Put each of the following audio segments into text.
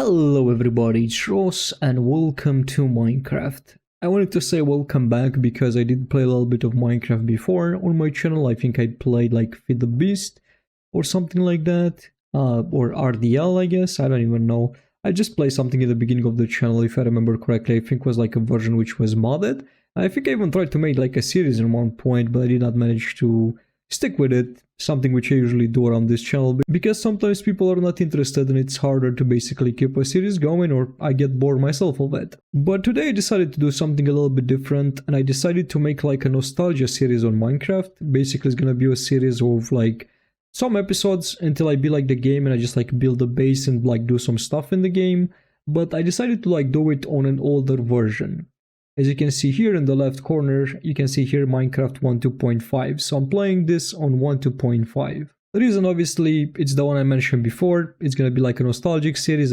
Hello everybody, it's Ross and welcome to Minecraft. I wanted to say welcome back because I did play a little bit of Minecraft before on my channel. I think I played like Feed the Beast or something like that, or RDL I guess, I don't even know. I just played something in the beginning of the channel if I remember correctly. I think it was like a version which was modded. I think I even tried to make like a series at one point, but I did not manage to stick with it, something which I usually do around this channel, because sometimes people are not interested and it's harder to basically keep a series going, or I get bored myself of it. But today I decided to do something a little bit different, and I decided to make like a nostalgia series on Minecraft. Basically it's gonna be a series of like some episodes until I build like the game and I just like build a base and like do some stuff in the game, but I decided to like do it on an older version. As you can see here in the left corner, you can see here Minecraft 1.2.5. So I'm playing this on 1.2.5. The reason obviously it's the one I mentioned before. It's gonna be like a nostalgia series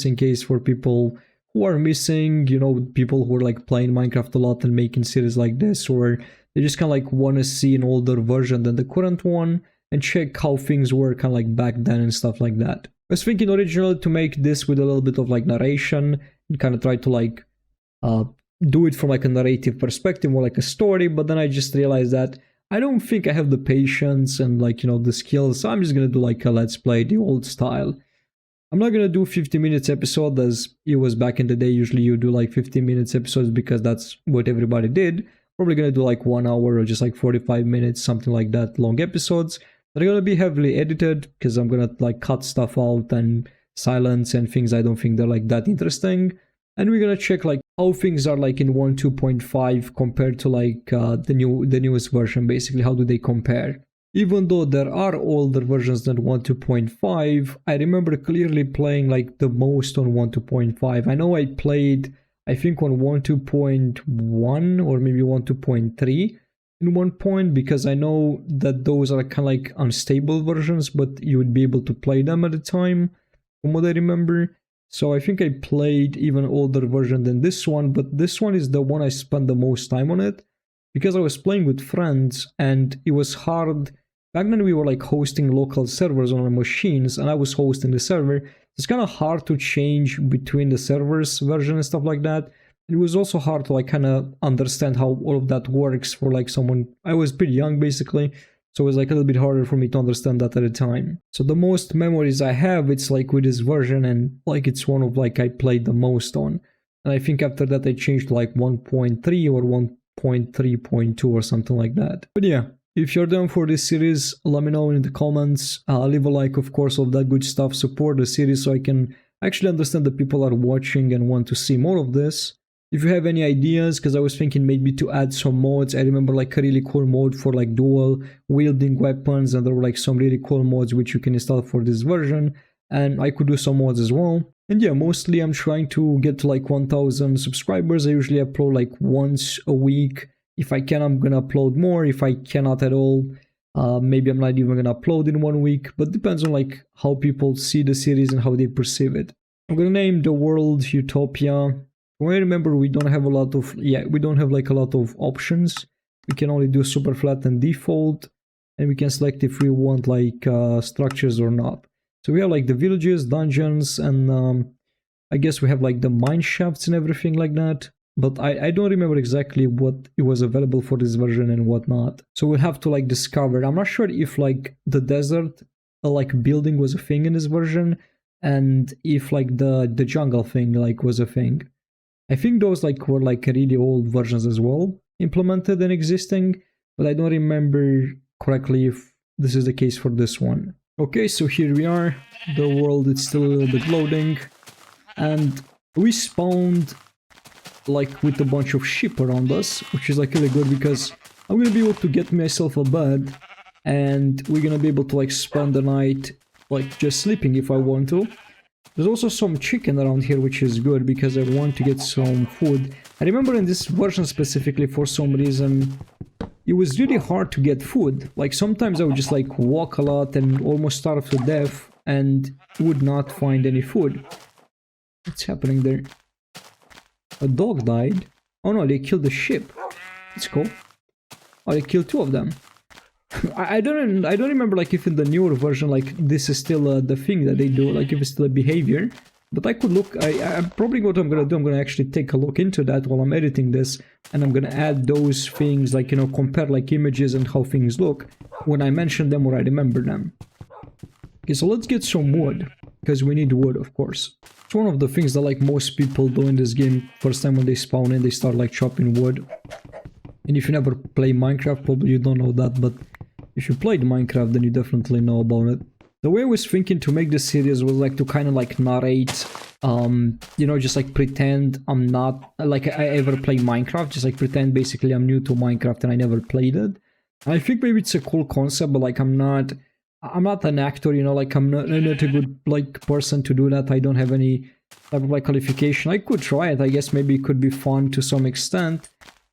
in case for people who are missing, you know, people who are like playing Minecraft a lot and making series like this, or they just kind of like want to see an older version than the current one and check how things were kind of like back then and stuff like that. I was thinking originally to make this with a little bit of like narration and kind of try to like do it from like a narrative perspective, more like a story, but then I just realized that I don't think I have the patience and like, you know, the skills, so I'm just gonna do like a let's play the old style. I'm not gonna do 50 minutes episode as it was back in the day. Usually you do like 15 minutes episodes because that's what everybody did. Probably gonna do like 1 hour or just like 45 minutes, something like that, long episodes. They're gonna be heavily edited because I'm gonna like cut stuff out and silence and things I don't think they're like that interesting. And we're gonna check like how things are like in 1.2.5 compared to like the newest version. Basically, how do they compare? Even though there are older versions than 1.2.5, I remember clearly playing like the most on 1.2.5. I know I played, I think, on 1.2.1 or maybe 1.2.3 in one point, because I know that those are kind of like unstable versions, but you would be able to play them at the time, from what I remember. So I think I played even older version than this one, but this one is the one I spent the most time on it, because I was playing with friends and it was hard. Back then we were like hosting local servers on our machines and I was hosting the server. It's kind of hard to change between the servers version and stuff like that. It was also hard to like kind of understand how all of that works for like someone. I was pretty young basically, so it was like a little bit harder for me to understand that at the time. So the most memories I have, it's like with this version, and like it's one of like I played the most on. And I think after that I changed to like 1.3 or 1.3.2 or something like that. But yeah, if you're down for this series, let me know in the comments. Leave a like, of course, of that good stuff. Support the series so I can actually understand that people are watching and want to see more of this. If you have any ideas, because I was thinking maybe to add some mods. I remember like a really cool mode for like dual wielding weapons, and there were like some really cool mods which you can install for this version, and I could do some mods as well. And yeah, mostly I'm trying to get to like 1000 subscribers. I usually upload like once a week. If I can, I'm gonna upload more. If I cannot at all, maybe I'm not even gonna upload in 1 week, but depends on like how people see the series and how they perceive it. I'm gonna name the world Utopia. When I remember, we don't have a lot of, we don't have like a lot of options. We can only do super flat and default, and we can select if we want like structures or not. So we have like the villages, dungeons, and I guess we have like the mine shafts and everything like that. But I don't remember exactly what it was available for this version and what not. So we'll have to like discover. I'm not sure if like the desert like building was a thing in this version, and if like the jungle thing like was a thing. I think those like were like really old versions as well, implemented and existing, but I don't remember correctly if this is the case for this one. Okay, so here we are. The world is still a little bit loading, and we spawned like with a bunch of sheep around us, which is like really good because I'm gonna be able to get myself a bed, and we're gonna be able to like spend the night like just sleeping if I want to. There's also some chicken around here, which is good because I want to get some food. I remember in this version specifically, for some reason, it was really hard to get food. Like sometimes I would just like walk a lot and almost starve to death and would not find any food. What's happening there? A dog died. Oh no, they killed the sheep. That's cool. Oh, they killed 2 of them. I don't remember like if in the newer version like this is still the thing that they do, like if it's still a behavior. But I could look, I'm probably what I'm gonna do, I'm gonna actually take a look into that while I'm editing this, and I'm gonna add those things, like, you know, compare like images and how things look when I mention them or I remember them. Okay, so let's get some wood, because we need wood, of course. It's one of the things that like most people do in this game. First time when they spawn in, they start like chopping wood. And if you never play Minecraft, probably you don't know that, but if you played Minecraft, then you definitely know about it. The way I was thinking to make this series was like to kind of like narrate, you know, just like pretend I'm not, like I ever play Minecraft, just like pretend basically I'm new to Minecraft and I never played it. I think maybe it's a cool concept, but like I'm not an actor, you know, like I'm not a good like person to do that. I don't have any type of like qualification. I could try it, I guess maybe it could be fun to some extent,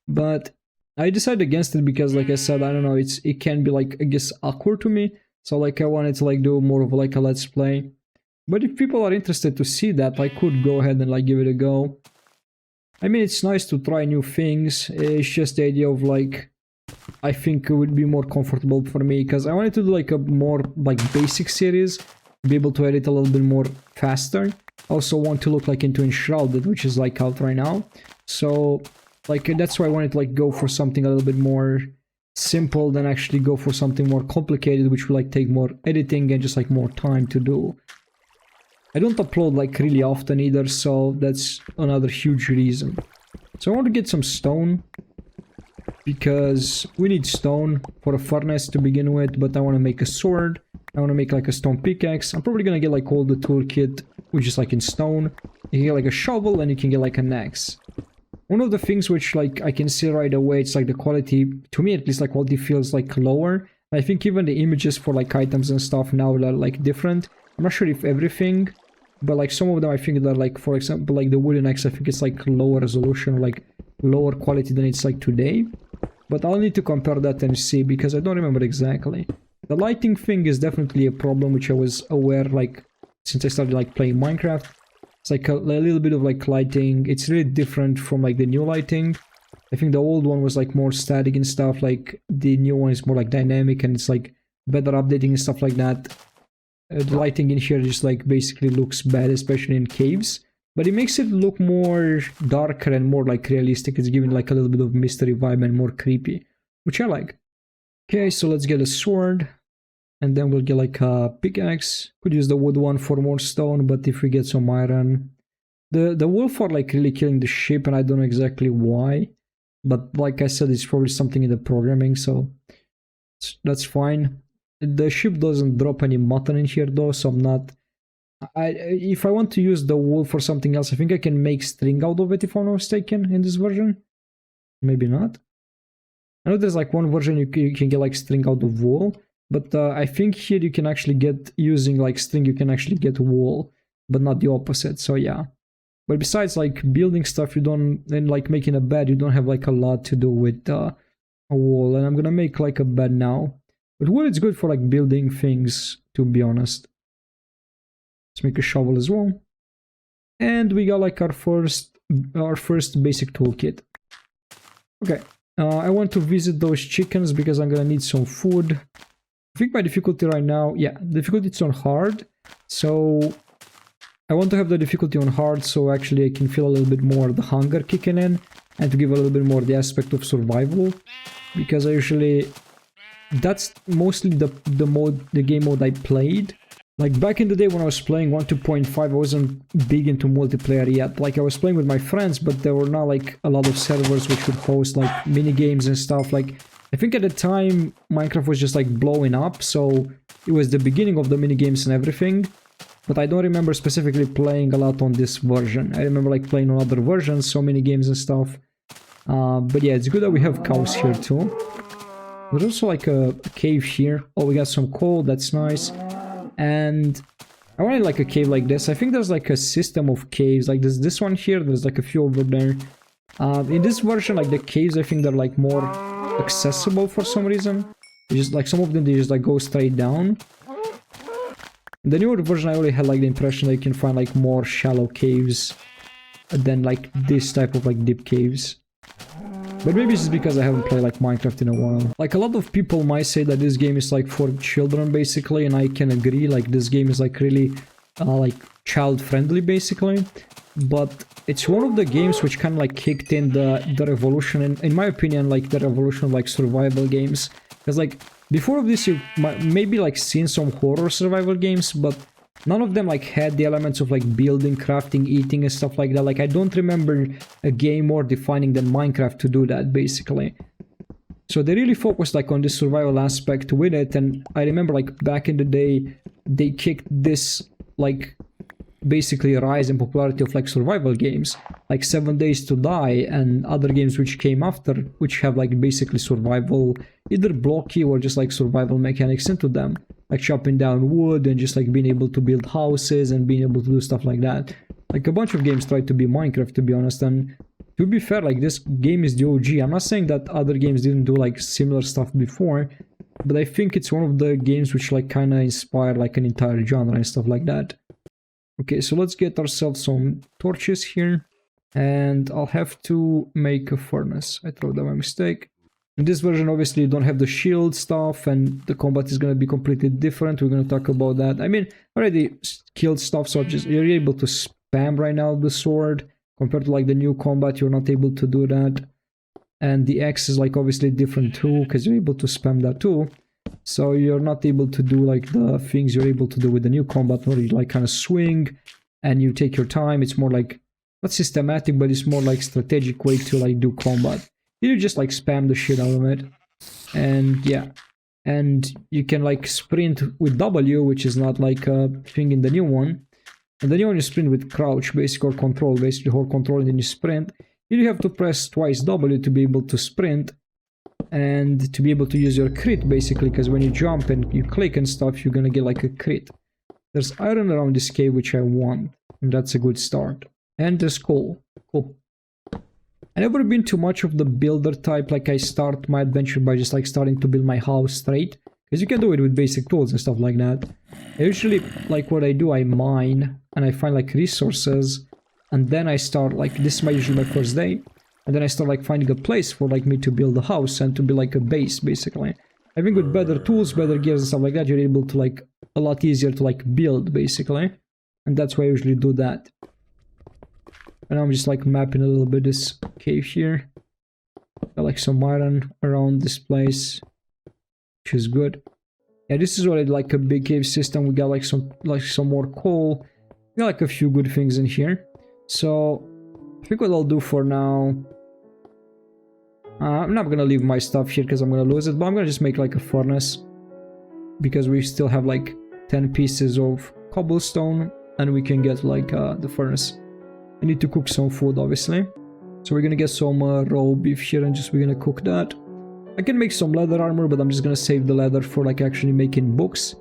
but I decided against it because like I said, I don't know, it can be like, I guess, awkward to me. So like I wanted to like do more of like a let's play. But if people are interested to see that, I could go ahead and like give it a go. I mean, it's nice to try new things. It's just the idea of like, I think it would be more comfortable for me because I wanted to do like a more like basic series, be able to edit a little bit more faster. Also want to look like into Enshrouded, which is like out right now. So like that's why I wanted to like go for something a little bit more simple than actually go for something more complicated, which will like take more editing and just like more time to do. I don't upload like really often either, so that's another huge reason. So I want to get some stone because we need stone for a furnace to begin with, but I want to make a sword. I want to make like a stone pickaxe. I'm probably gonna get like all the toolkit, which is like in stone. You can get like a shovel and you can get like an axe. One of the things which like I can see right away, it's like the quality, to me at least, like quality feels like lower. I think even the images for like items and stuff now are like different. I'm not sure if everything, but like some of them I think they're like, for example, like the wooden axe, I think it's like lower resolution, like lower quality than it's like today. But I'll need to compare that and see because I don't remember exactly. The lighting thing is definitely a problem which I was aware like since I started like playing Minecraft. It's like a little bit of like lighting. It's really different from like the new lighting. I think the old one was like more static and stuff. Like the new one is more like dynamic and it's like better updating and stuff like that. The lighting in here just like basically looks bad, especially in caves. But it makes it look more darker and more like realistic. It's giving like a little bit of mystery vibe and more creepy, which I like. Okay, so let's get a sword. And then we'll get like a pickaxe. Could use the wood one for more stone, but if we get some iron. The wolf are like really killing the sheep and I don't know exactly why. But like I said, it's probably something in the programming, so that's fine. The sheep doesn't drop any mutton in here though, so I'm not... if I want to use the wool for something else, I think I can make string out of it if I'm not mistaken in this version. Maybe not. I know there's like one version you can get like string out of wool. But I think here you can actually get, using like string, you can actually get wool, but not the opposite, so yeah. But besides like building stuff, you don't, and like making a bed, you don't have like a lot to do with a wool. And I'm gonna make like a bed now. But wool is good for like building things, to be honest. Let's make a shovel as well. And we got like our first basic toolkit. Okay, I want to visit those chickens because I'm gonna need some food. I think my difficulty right now, yeah, difficulty is on hard, so I want to have the difficulty on hard so actually I can feel a little bit more the hunger kicking in and to give a little bit more the aspect of survival, because I usually, that's mostly the game mode I played. Like back in the day when I was playing 1.2.5, I wasn't big into multiplayer yet. Like I was playing with my friends, but there were not like a lot of servers which would host like mini games and stuff. Like I think at the time Minecraft was just like blowing up, so it was the beginning of the minigames and everything. But I don't remember specifically playing a lot on this version. I remember like playing on other versions, so many games and stuff. But yeah, it's good that we have cows here too. There's also like a cave here. Oh, we got some coal, that's nice. And I wanted like a cave like this. I think there's like a system of caves. Like there's this one here, there's like a few over there. In this version, like the caves, I think they're like more accessible for some reason. They just like some of them, they just like go straight down. In the newer version, I already had like the impression that you can find like more shallow caves than like this type of like deep caves. But maybe it's just because I haven't played like Minecraft in a while. Like a lot of people might say that this game is like for children basically, and I can agree. Like this game is like really like child friendly basically, but it's one of the games which kind of like kicked in the revolution, in my opinion, like the revolution of like survival games. Because like before of this you might maybe like seen some horror survival games, but none of them like had the elements of like building, crafting, eating and stuff like that. Like I don't remember a game more defining than Minecraft to do that basically. So they really focused like on this survival aspect with it, and I remember like back in the day they kicked this like basically rise in popularity of like survival games like 7 Days to Die and other games which came after, which have like basically survival, either blocky or just like survival mechanics into them, like chopping down wood and just like being able to build houses and being able to do stuff like that. Like a bunch of games tried to be Minecraft, to be honest, and to be fair, like this game is the OG. I'm not saying that other games didn't do like similar stuff before, but I think it's one of the games which like kind of inspired like an entire genre and stuff like that. Okay, so let's get ourselves some torches here, and I'll have to make a furnace. I thought that my mistake. In this version, obviously, you don't have the shield stuff, and the combat is going to be completely different. We're going to talk about that. I mean, already killed stuff, so just you're able to spam right now the sword. Compared to like the new combat, you're not able to do that. And the X is like obviously different too, because you're able to spam that too. So you're not able to do like the things you're able to do with the new combat, where you like kind of swing and you take your time. It's more like, not systematic, but it's more like strategic way to like do combat. You just like spam the shit out of it. And yeah. And you can like sprint with W, which is not like a thing in the new one. And then you only sprint with crouch, basically, or control, basically hold control and then you sprint. You have to press twice W to be able to sprint and to be able to use your crit, basically, because when you jump and you click and stuff, you're gonna get like a crit. There's iron around this cave, which I want, and that's a good start. And there's coal. Cool. I never been too much of the builder type, like I start my adventure by just like starting to build my house straight, because you can do it with basic tools and stuff like that. I usually, like what I do, I mine and I find like resources, and then I start like, this is usually my first day, and then I start like finding a place for like me to build a house and to be like a base basically. I think with better tools, better gears and stuff like that, you're able to like a lot easier to like build basically, and that's why I usually do that. And I'm just like mapping a little bit this cave here. Got like some iron around this place, which is good. Yeah, this is already like a big cave system. We got like some more coal. We got like a few good things in here. So I think what I'll do for now, I'm not gonna leave my stuff here because I'm gonna lose it, but I'm gonna just make like a furnace, because we still have like 10 pieces of cobblestone and we can get like the furnace. I need to cook some food, obviously. So we're gonna get some raw beef here and just we're gonna cook that. I can make some leather armor, but I'm just gonna save the leather for like actually making books.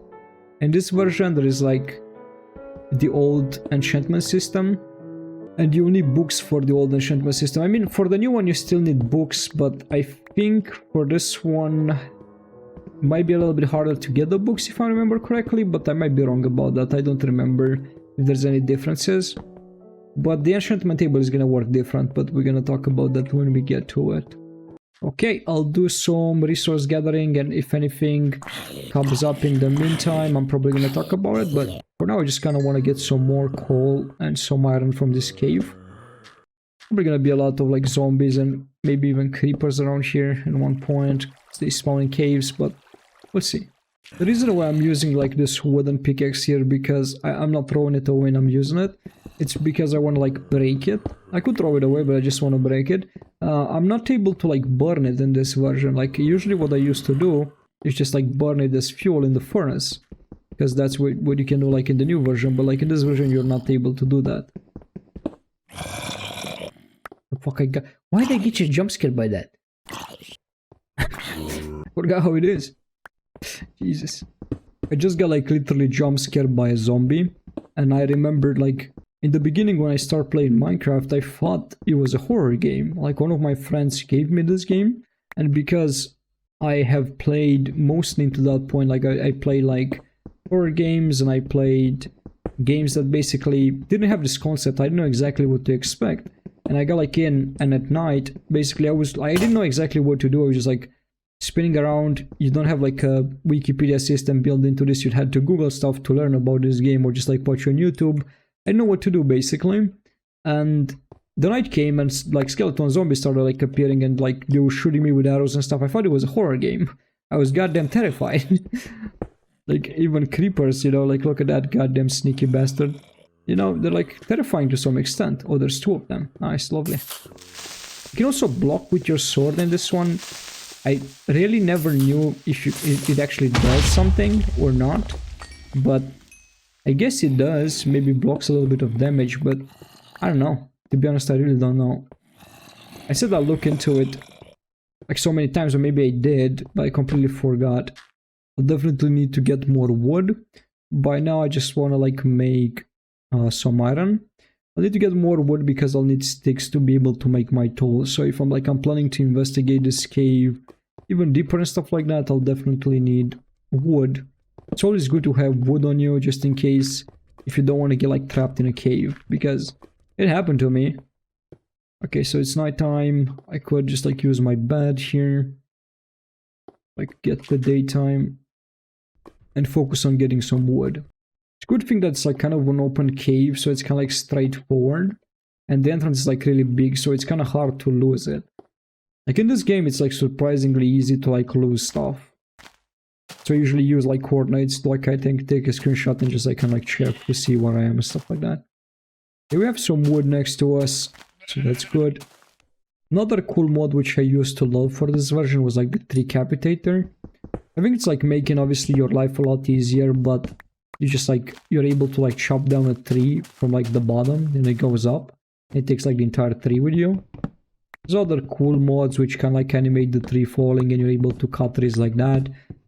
In this version there is like the old enchantment system, and you need books for the old enchantment system. I mean, for the new one you still need books, but I think for this one it might be a little bit harder to get the books if I remember correctly, but I might be wrong about that. I don't remember if there's any differences. But the enchantment table is gonna work different, but we're gonna talk about that when we get to it. Okay, I'll do some resource gathering, and if anything comes up in the meantime, I'm probably gonna talk about it, but for now I just kinda wanna get some more coal and some iron from this cave. Probably gonna be a lot of like zombies and maybe even creepers around here at one point. They spawn in caves, but we'll see. The reason why I'm using like this wooden pickaxe here, because I'm not throwing it away when I'm using it. It's because I want to like break it. I could throw it away, but I just want to break it. I'm not able to like burn it in this version. Like usually what I used to do is just like burn it as fuel in the furnace, because that's what you can do like in the new version, but like in this version you're not able to do that. The fuck I got? Why did I get you jump scared by that? Forgot how it is. Jesus. I just got like literally jump scared by a zombie, and I remembered like in the beginning when I started playing Minecraft, I thought it was a horror game. Like one of my friends gave me this game, and because I have played mostly to that point, like I played like horror games and I played games that basically didn't have this concept. I didn't know exactly what to expect, and I got like in, and at night basically I didn't know exactly what to do. I was just like spinning around. You don't have like a Wikipedia system built into this. You'd had to Google stuff to learn about this game, or just like watch on YouTube. I didn't know what to do basically. And the night came and like skeleton zombies started like appearing and like they were shooting me with arrows and stuff. I thought it was a horror game. I was goddamn terrified. Like even creepers, you know, like look at that goddamn sneaky bastard. You know, they're like terrifying to some extent. Oh, there's 2 of them. Nice, lovely. You can also block with your sword in this one. I really never knew if it actually does something or not. But I guess it does. Maybe blocks a little bit of damage, but I don't know. To be honest, I really don't know. I said I'll look into it like so many times, or maybe I did, but I completely forgot. I'll definitely need to get more wood. By now I just want to like make some iron. I'll need to get more wood because I'll need sticks to be able to make my tools. So if I'm planning to investigate this cave even deeper and stuff like that, I'll definitely need wood. It's always good to have wood on you just in case if you don't want to get like trapped in a cave, because it happened to me. Okay, so it's nighttime. I could just like use my bed here, like get the daytime and focus on getting some wood. It's a good thing that's like kind of an open cave, so it's kind of like straightforward, and the entrance is like really big, so it's kind of hard to lose it. Like in this game, it's like surprisingly easy to like lose stuff. So I usually use like coordinates to like I think take a screenshot and just like kind of like check to see where I am and stuff like that. Here we have some wood next to us, so that's good. Another cool mod which I used to love for this version was like the Tricapitator. I think it's like making obviously your life a lot easier, but you just like you're able to like chop down a tree from like the bottom and it goes up. It takes like the entire tree with you. There's other cool mods which kind of like animate the tree falling and you're able to cut trees like that.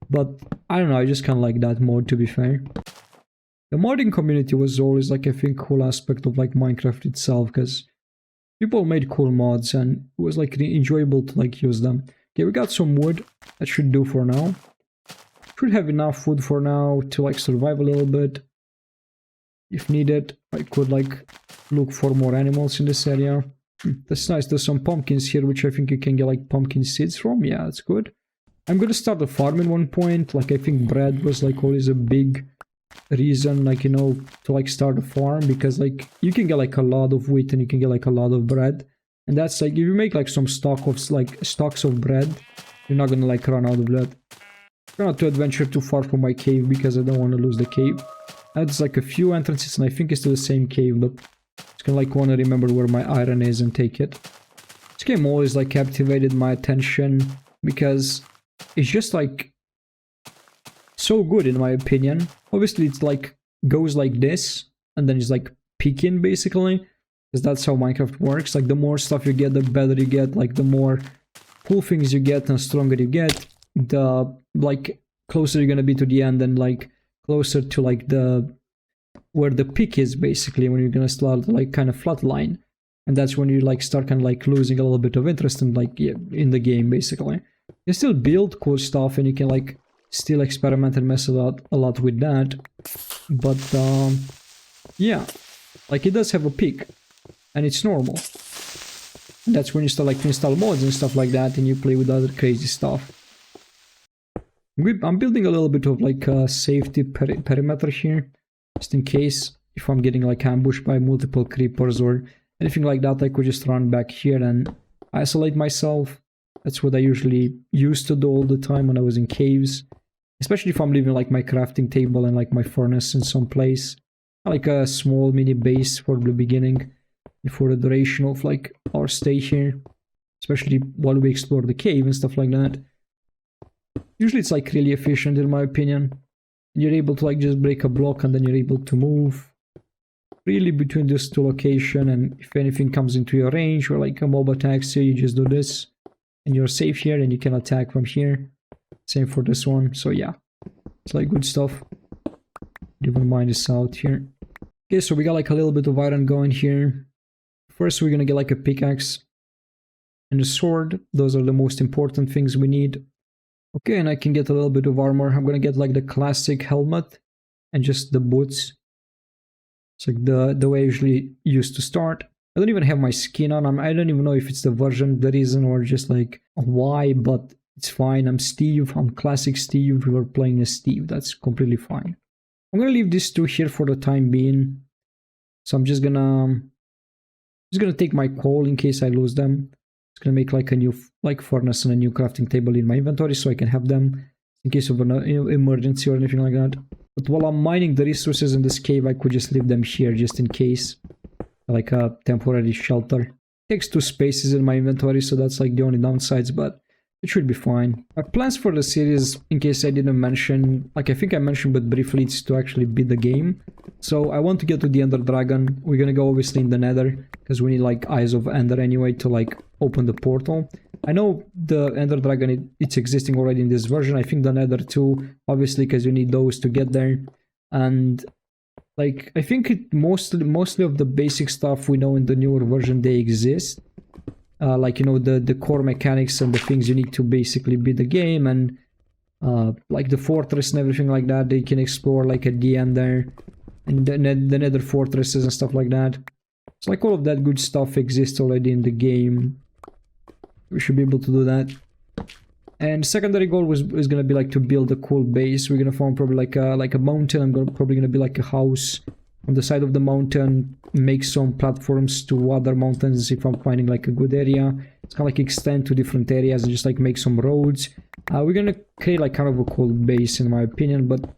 But I don't know, I just kind of like that mod, to be fair. The modding community was always like I think cool aspect of like Minecraft itself, because people made cool mods and it was like enjoyable to like use them. Okay, we got some wood. That should do for now. Should have enough food for now to like survive a little bit. If needed, I could like look for more animals in this area. That's nice. There's some pumpkins here, which I think you can get like pumpkin seeds from. Yeah, that's good. I'm gonna start a farm at one point. Like I think bread was like always a big reason, like, you know, to like start a farm, because like you can get like a lot of wheat and you can get like a lot of bread, and that's like if you make like some stocks of bread, you're not gonna like run out of bread. I'm not to adventure too far from my cave because I don't want to lose the cave. That's like a few entrances and I think it's still the same cave, but it's gonna like want to remember where my iron is and take it. This game always like captivated my attention because it's just like so good in my opinion. Obviously it's like goes like this and then it's like peaking basically, because that's how Minecraft works. Like the more stuff you get, the better you get. Like the more cool things you get and stronger you get, the like closer you're gonna be to the end and like closer to like the where the peak is basically, when you're gonna start like kind of flatline, and that's when you like start kind of like losing a little bit of interest in like in the game basically. You still build cool stuff and you can like still experiment and mess a lot with that, but yeah, like it does have a peak and it's normal. And that's when you start like to install mods and stuff like that and you play with other crazy stuff. I'm building a little bit of like a safety perimeter here, just in case if I'm getting like ambushed by multiple creepers or anything like that. I could just run back here and isolate myself. That's what I usually used to do all the time when I was in caves, especially if I'm leaving like my crafting table and like my furnace in some place, like a small mini base for the beginning, for the duration of like our stay here, especially while we explore the cave and stuff like that. Usually it's like really efficient in my opinion. You're able to like just break a block and then you're able to move really between these two locations, and if anything comes into your range or like a mob attacks you, you just do this and you're safe here and you can attack from here. Same for this one. So yeah, it's like good stuff. Even mine is out here. Okay, so we got like a little bit of iron going here. First we're gonna get like a pickaxe and a sword. Those are the most important things we need. Okay, and I can get a little bit of armor. I'm gonna get like the classic helmet and just the boots. It's like the way I usually used to start. I don't even have my skin on. I don't even know if it's the version, the reason, or just like why, but it's fine. I'm Steve. I'm classic Steve. We were playing as Steve. That's completely fine. I'm gonna leave these two here for the time being. So I'm just gonna take my coal in case I lose them. Just gonna make like a new like furnace and a new crafting table in my inventory so I can have them in case of an emergency or anything like that. But while I'm mining the resources in this cave, I could just leave them here just in case, like a temporary shelter. Takes 2 spaces in my inventory, so that's like the only downsides, but it should be fine. My plans for the series, in case I didn't mention, like I think I mentioned but briefly, it's to actually beat the game. So I want to get to the Ender Dragon. We're gonna go obviously in the Nether, because we need like Eyes of Ender anyway to like open the portal. I know the Ender Dragon, it's existing already in this version. I think the Nether too, obviously, because you need those to get there. And like I think it mostly of the basic stuff we know in the newer version, they exist. Like, you know, the core mechanics and the things you need to basically beat the game, and like the fortress and everything like that, they can explore like at the end there, and the nether fortresses and stuff like that. So like all of that good stuff exists already in the game. We should be able to do that. And secondary goal is gonna be like to build a cool base. We're gonna form probably like a mountain. I'm probably gonna be like a house on the side of the mountain, make some platforms to other mountains if I'm finding like a good area. It's kind of like extend to different areas and just like make some roads. We're gonna create like kind of a cool base in my opinion, but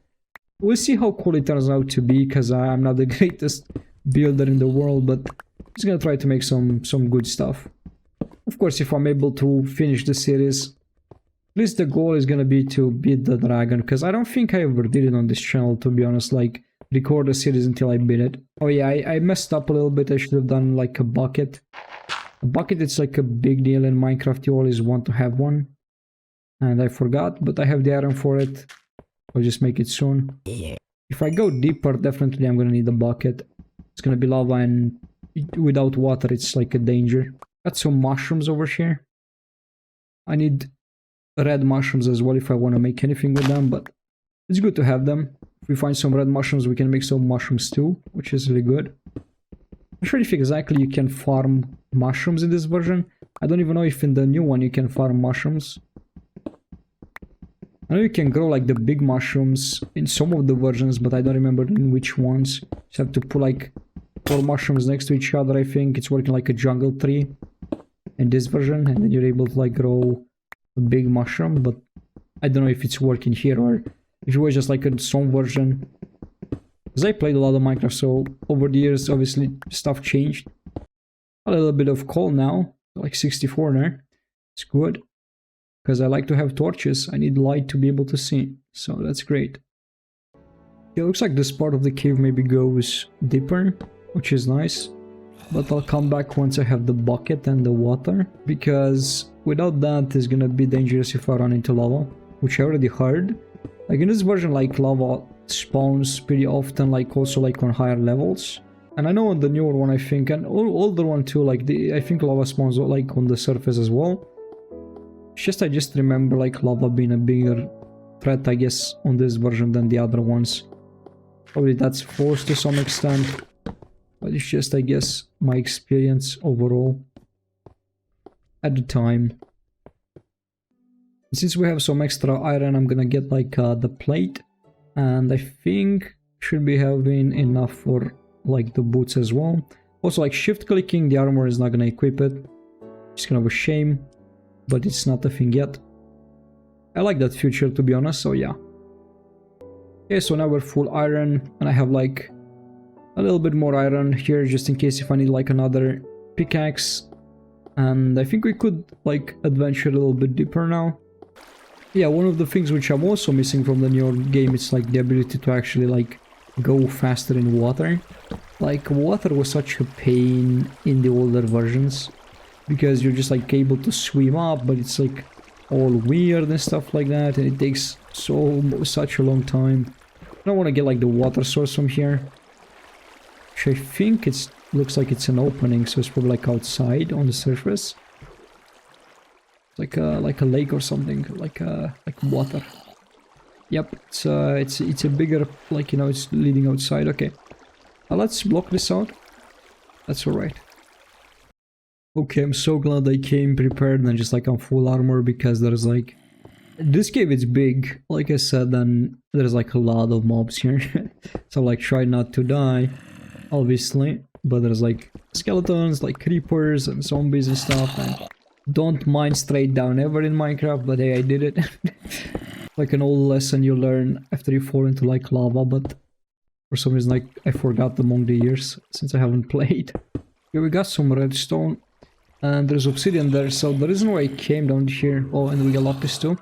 we'll see how cool it turns out to be, because I'm not the greatest builder in the world, but I'm just gonna try to make some good stuff. Of course, if I'm able to finish the series, at least the goal is gonna be to beat the dragon, because I don't think I ever did it on this channel, to be honest, like record a series until I beat it. Oh yeah, I messed up a little bit. I should have done like a bucket. A bucket, it's like a big deal in Minecraft. You always want to have one. And I forgot, but I have the iron for it. I'll just make it soon. If I go deeper, definitely I'm gonna need a bucket. It's gonna be lava, and without water it's like a danger. Got some mushrooms over here. I need red mushrooms as well if I want to make anything with them, but it's good to have them. If we find some red mushrooms, we can make some mushroom stew, which is really good. I'm not sure if exactly you can farm mushrooms in this version. I don't even know if in the new one you can farm mushrooms. I know you can grow like the big mushrooms in some of the versions, but I don't remember in which ones. You just have to put like 4 mushrooms next to each other. I think it's working like a jungle tree in this version, and then you're able to like grow a big mushroom, but I don't know if it's working here or if it was just like in some version. Because I played a lot of Minecraft, so over the years obviously stuff changed. A little bit of coal now, like 64 there. It's good, because I like to have torches. I need light to be able to see, so that's great. It looks like this part of the cave maybe goes deeper, which is nice. But I'll come back once I have the bucket and the water, because without that it's gonna be dangerous if I run into lava, which I already heard. Like in this version, like lava spawns pretty often, like also like on higher levels. And I know on the newer one, I think, and older one too, like I think lava spawns like on the surface as well. It's just I just remember like lava being a bigger threat, I guess, on this version than the other ones. Probably that's forced to some extent, but it's just, I guess, my experience overall at the time. Since we have some extra iron, I'm gonna get like the plate, and I think should be having enough for like the boots as well. Also, like shift clicking the armor is not gonna equip it. It's kind of a shame, but it's not a thing yet. I like that feature, to be honest, so yeah. Okay, so now we're full iron, and I have like a little bit more iron here just in case if I need like another pickaxe. And I think we could like adventure a little bit deeper now. Yeah, one of the things which I'm also missing from the newer game is like the ability to actually like go faster in water. Like water was such a pain in the older versions, because you're just like able to swim up, but it's like all weird and stuff like that, and it takes such a long time. I don't want to get like the water source from here, which I think looks like it's an opening, so it's probably like outside on the surface. Like a lake or something, like water. Yep, it's a bigger, like, you know, it's leading outside. Okay, let's block this out. That's all right. Okay, I'm so glad I came prepared and just like on full armor, because there's like this cave is big, like I said, and there's like a lot of mobs here. So like try not to die. obviously, but there's like skeletons, like creepers and zombies and stuff, and don't mine straight down ever in Minecraft, but hey, I did it. Like an old lesson you learn after you fall into like lava, but for some reason like I forgot among the years since I haven't played. Here we got some redstone and there's obsidian there, so the reason why I came down here, oh, and we got lapis too,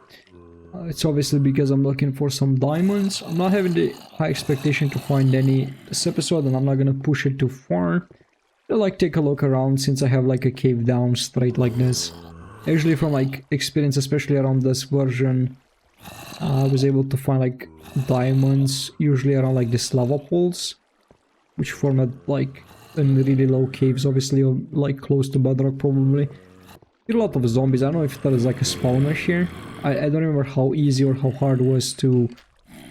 it's obviously because I'm looking for some diamonds. I'm not having the high expectation to find any this episode, and I'm not gonna push it too far. I'll like take a look around since I have like a cave down straight like this. Usually from like experience, especially around this version, I was able to find like diamonds usually around like these lava pools, which form at like in really low caves, obviously, or like close to bedrock probably. Get a lot of zombies. I don't know if there is like a spawner here. I don't remember how easy or how hard it was to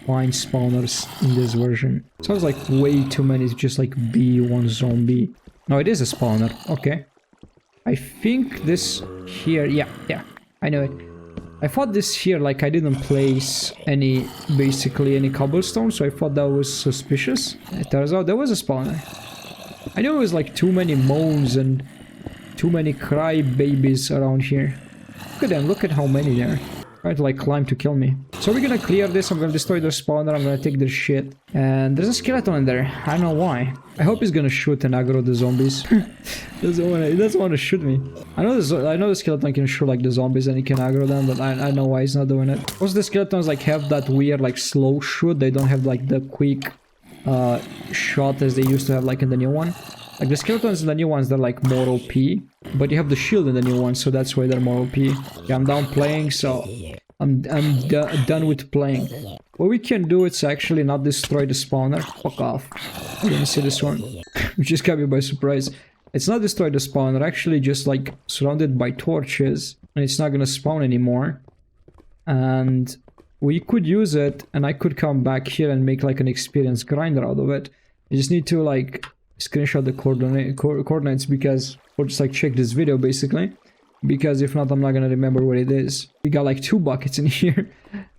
find spawners in this version. Sounds like way too many to just like be one zombie. No, it is a spawner. Okay. I think this here, yeah, I know it. I thought this here, like I didn't place any, basically any cobblestone, so I thought that was suspicious. It turns out there was a spawner. I knew it was like too many moans and too many cry babies around here. Look at them, look at how many there. Trying to like climb to kill me. So we're gonna clear this, I'm gonna destroy their spawner, I'm gonna take their shit. And there's a skeleton in there, I don't know why. I hope he's gonna shoot and aggro the zombies. He doesn't want to shoot me. I know the skeleton can shoot like the zombies and he can aggro them, but I know why he's not doing it. Also the skeletons like have that weird like slow shoot, they don't have like the quick shot as they used to have like in the new one. Like the skeletons in the new ones, they're like more OP, but you have the shield in the new one, so that's why they're more OP. Yeah, I'm done playing, so I'm done with playing. What we can do is actually not destroy the spawner. Fuck off. I didn't see this one. Which just got me by surprise. It's not destroy the spawner, actually just like surrounded by torches, and it's not gonna spawn anymore. And we could use it, and I could come back here and make like an experience grinder out of it. You just need to like screenshot the coordinates because, or just like check this video basically, because if not I'm not gonna remember where it is. We got like 2 buckets in here.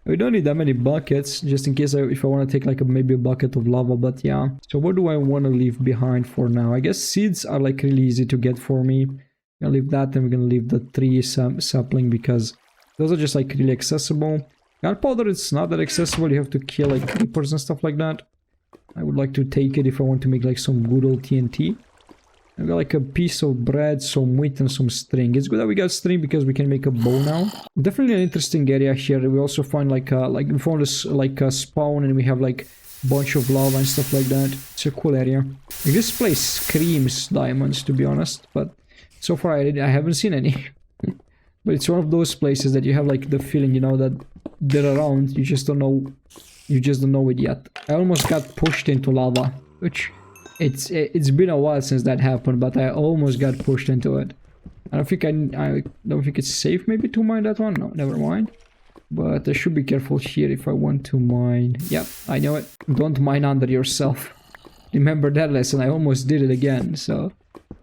We don't need that many buckets, just in case if I want to take like maybe a bucket of lava, but yeah. So what do I want to leave behind for now? I guess seeds are like really easy to get for me. I'm gonna leave that, and we're gonna leave the 3 sapling because those are just like really accessible. Gunpowder, it's not that accessible, you have to kill like creepers and stuff like that. I would like to take it if I want to make like some good old TNT. I got like a piece of bread, some wheat, and some string. It's good that we got string because we can make a bow now. Definitely an interesting area here. We also find like we found this like a spawn, and we have like a bunch of lava and stuff like that. It's a cool area. Like, this place screams diamonds, to be honest, but so far I haven't seen any. But it's one of those places that you have like the feeling, you know, that they're around. You just don't know. You just don't know it yet. I almost got pushed into lava, which it's been a while since that happened, but I almost got pushed into it. I don't think it's safe maybe to mine that one. No, never mind. But I should be careful here if I want to mine. Yep, I know it. Don't mine under yourself. Remember that lesson. I almost did it again. So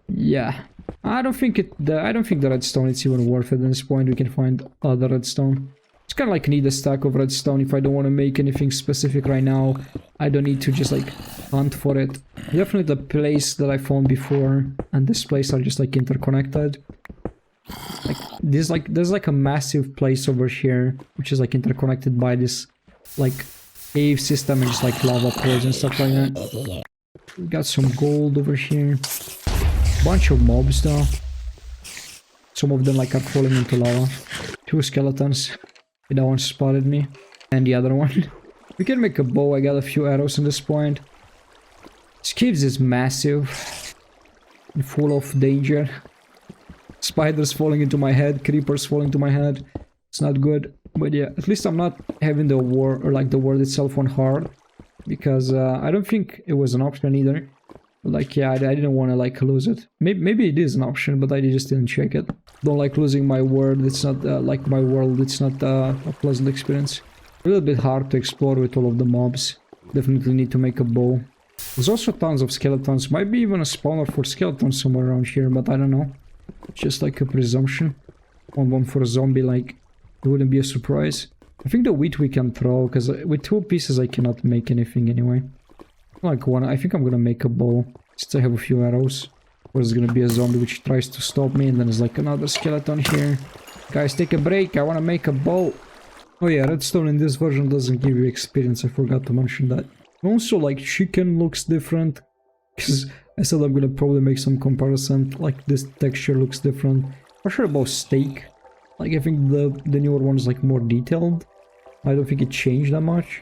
yeah, I don't think the redstone is even worth it at this point. We can find other redstone. It's kind of like need a stack of redstone if I don't want to make anything specific right now. I don't need to just like hunt for it. Definitely the place that I found before and this place are just like interconnected. Like there's like a massive place over here which is like interconnected by this like cave system and just like lava pools and stuff like that. We got some gold over here. Bunch of mobs though. Some of them like are falling into lava. 2 skeletons. That one spotted me, and the other one. We can make a bow. I got a few arrows in this point. This cave is massive and full of danger. Spiders falling into my head, creepers falling into my head. It's not good, but yeah, at least I'm not having the war or like the world itself on hard, because I don't think it was an option either. Like, yeah, I didn't want to like lose it. Maybe it is an option, but I just didn't check it. Don't like losing my word. It's not like my world. It's not a pleasant experience. A little bit hard to explore with all of the mobs. Definitely need to make a bow. There's also tons of skeletons. Might be even a spawner for skeletons somewhere around here, but I don't know. It's just like a presumption. One for a zombie, like, it wouldn't be a surprise. I think the wheat we can throw, because with 2 pieces I cannot make anything anyway. Like one, I think I'm gonna make a bow. Since I have a few arrows. Or there's gonna be a zombie which tries to stop me, and then there's like another skeleton here. Guys, take a break, I wanna make a bow. Oh yeah, redstone in this version doesn't give you experience, I forgot to mention that. Also, like, chicken looks different, because I said I'm gonna probably make some comparison, like this texture looks different. Not sure about steak. Like, I think the newer one is like more detailed. I don't think it changed that much.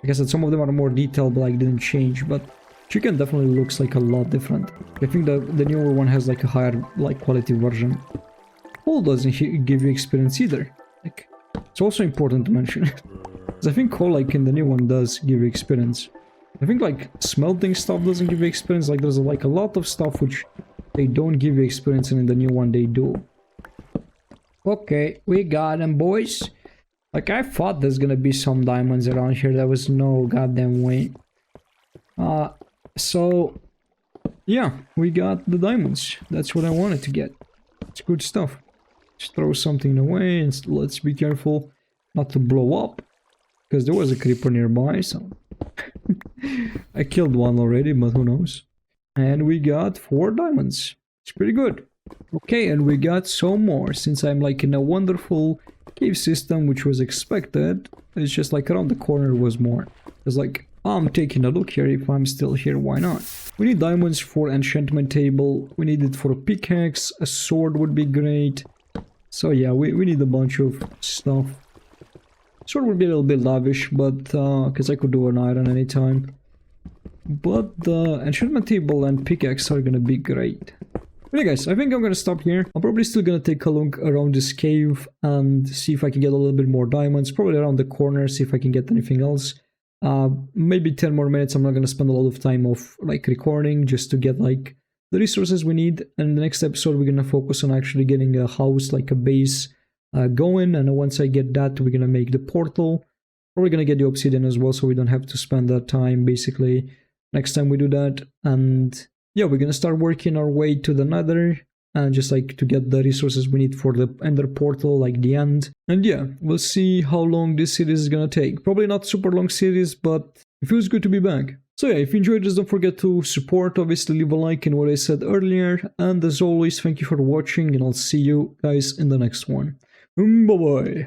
Like I said, some of them are more detailed, but like didn't change, but chicken definitely looks like a lot different. I think the newer one has like a higher like quality version. Coal doesn't give you experience either. Like, it's also important to mention. Because I think coal like in the new one does give you experience. I think like smelting stuff doesn't give you experience. Like there's like a lot of stuff which they don't give you experience, and in the new one they do. Okay, we got them, boys. Like, I thought there's gonna be some diamonds around here. There was no goddamn way. So yeah, we got the diamonds. That's what I wanted to get. It's good stuff. Just throw something away and let's be careful not to blow up, because there was a creeper nearby, so I killed one already, but who knows. And we got 4 diamonds. It's pretty good. Okay, and we got some more, since I'm like in a wonderful cave system, which was expected. It's just like around the corner was more. It's like, I'm taking a look here. If I'm still here, why not? We need diamonds for enchantment table. We need it for a pickaxe. A sword would be great. So yeah, we need a bunch of stuff. Sword would be a little bit lavish, but because I could do an iron anytime. But the enchantment table and pickaxe are gonna be great. Anyway guys, I think I'm gonna stop here. I'm probably still gonna take a look around this cave and see if I can get a little bit more diamonds. Probably around the corner, see if I can get anything else. Maybe 10 more minutes. I'm not gonna spend a lot of time of like recording just to get like the resources we need. And in the next episode we're gonna focus on actually getting a house, like a base going. And once I get that, we're gonna make the portal. Or we're gonna get the obsidian as well, so we don't have to spend that time basically next time we do that. And yeah, we're gonna start working our way to the nether, and just like to get the resources we need for the ender portal, like the end. And yeah, we'll see how long this series is gonna take. Probably not super long series, but it feels good to be back. So yeah, if you enjoyed this, don't forget to support, obviously leave a like in what I said earlier. And as always, thank you for watching, and I'll see you guys in the next one. Bye bye.